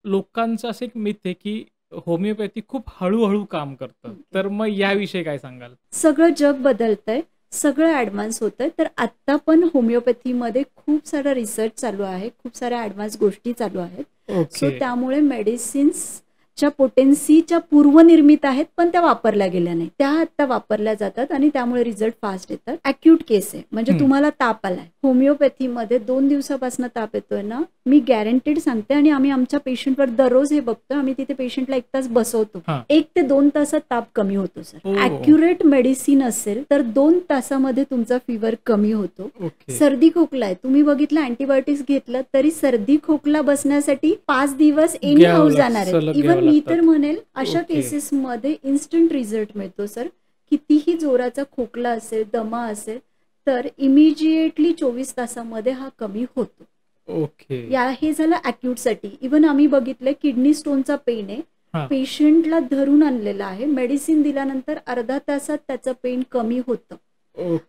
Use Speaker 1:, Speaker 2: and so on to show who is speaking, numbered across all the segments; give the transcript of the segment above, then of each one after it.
Speaker 1: लोकांचं असं एक मिथ आहे, की होमिओपॅथी खूप हळू-हळू काम करतं. तर मग याविषयी काय सांगाल?
Speaker 2: सगळं जग बदलतंय, सगळं ॲडव्हान्स होतंय. तर आत्ता पण होमिओपॅथीमध्ये खूप सारा रिसर्च चालू आहे, खूप साऱ्या ॲडव्हान्स गोष्टी चालू आहेत. So
Speaker 1: okay.
Speaker 2: त्यामुळे मेडिसिन्सच्या पोटेन्सीच्या पूर्वनिर्मित आहेत, पण त्या वापरल्या गेल्या नाही. त्या आत्ता वापरल्या जातात आणि त्यामुळे रिझल्ट फास्ट येतात. ॲक्यूट केस आहे, म्हणजे
Speaker 1: हं.
Speaker 2: तुम्हाला ताप आलाय. होमिओपॅथीमध्ये 2 दिवसापासून ताप येतोय ना, मी गॅरंटेड सांगते आणि आम्ही आमच्या पेशंटवर दररोज हे बघतो. आम्ही तिथे पेशंटला 1 तास बसवतो.
Speaker 1: हां.
Speaker 2: 1 ते 2 तासात ताप कमी होतो सर.
Speaker 1: ओह!
Speaker 2: ॲक्युरेट मेडिसिन असेल तर 2 तासामध्ये तुमचा फीवर कमी होतो.
Speaker 1: ओके.
Speaker 2: सर्दी खोकला आहे, तुम्ही बघितलं अँटिबायोटिक्स घेतलं तरी सर्दी खोकला बसण्यासाठी 5 दिवस एनी हाऊ जाणार आहेत.
Speaker 1: सलग
Speaker 2: इव्हन
Speaker 1: घ्यावं
Speaker 2: मी
Speaker 1: लागतात.
Speaker 2: तर म्हणेल अशा
Speaker 1: ओके.
Speaker 2: केसेसमध्ये इन्स्टंट रिझल्ट मिळतो सर. कितीही जोराचा खोकला असेल, दमा असेल तर इमिजिएटली 24 तासामध्ये हा कमी होतो.
Speaker 1: ओके.
Speaker 2: हे झालं ॲक्यूटसाठी. इव्हन आम्ही बघितलंय किडनी स्टोनचा पेन आहे.
Speaker 1: हां.
Speaker 2: पेशंटला धरून आणलेला आहे. मेडिसिन दिल्यानंतर अर्धा तासात त्याचं पेन कमी होतं.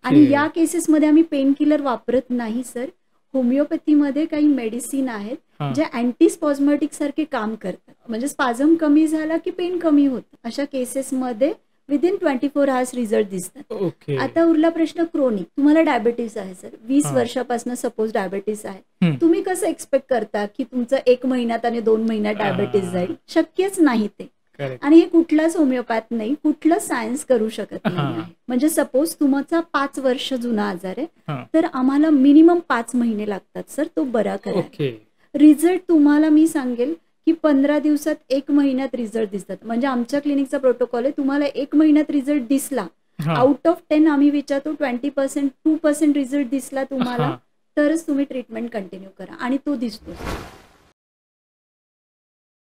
Speaker 2: आणि
Speaker 1: ओके.
Speaker 2: या केसेसमध्ये आम्ही पेन किलर वापरत नाही सर. होमिओपॅथीमध्ये काही मेडिसिन आहेत
Speaker 1: हां.
Speaker 2: जे अँटीस्पॉझमॅटिक सारखे काम करतात. म्हणजे स्पाझम कमी झाला की पेन कमी होतं. अशा केसेसमध्ये विदिन 24 आवर्स रिझल्ट दिसतात.
Speaker 1: ओके.
Speaker 2: आता उरला प्रश्न क्रोनिक. तुम्हाला डायबिटीस आहे सर. 20
Speaker 1: हां.
Speaker 2: वर्षापासून सपोज डायबिटीस आहे.
Speaker 1: हं.
Speaker 2: तुम्ही कसं एक्सपेक्ट करता की तुमचं 1 महिन्यात आणि 2 महिन्यात डायबिटीस जाईल? शक्यच नाही ते.
Speaker 1: करेक्ट.
Speaker 2: आणि हे कुठलाच होमिओपॅथ नाही, कुठलंच सायन्स करू शकत नाही
Speaker 1: हां.
Speaker 2: आहे. म्हणजे सपोज तुमचा 5 वर्ष जुना आजार आहे,
Speaker 1: हां.
Speaker 2: तर आम्हाला मिनिमम 5 महिने लागतात सर तो बरा करायला.
Speaker 1: ओके.
Speaker 2: रिझल्ट तुम्हाला मी सांगेल की 15 दिवसात 1 महिन्यात रिझल्ट दिसतात. म्हणजे आमच्या क्लिनिकचा प्रोटोकॉल आहे, तुम्हाला 1 महिन्यात रिझल्ट दिसला,
Speaker 1: हां.
Speaker 2: आउट ऑफ 10 आम्ही विचारतो 20% 2% रिझल्ट दिसला तुम्हाला,
Speaker 1: हां.
Speaker 2: तरच तुम्ही ट्रीटमेंट कंटिन्यू करा आणि तो दिसतो.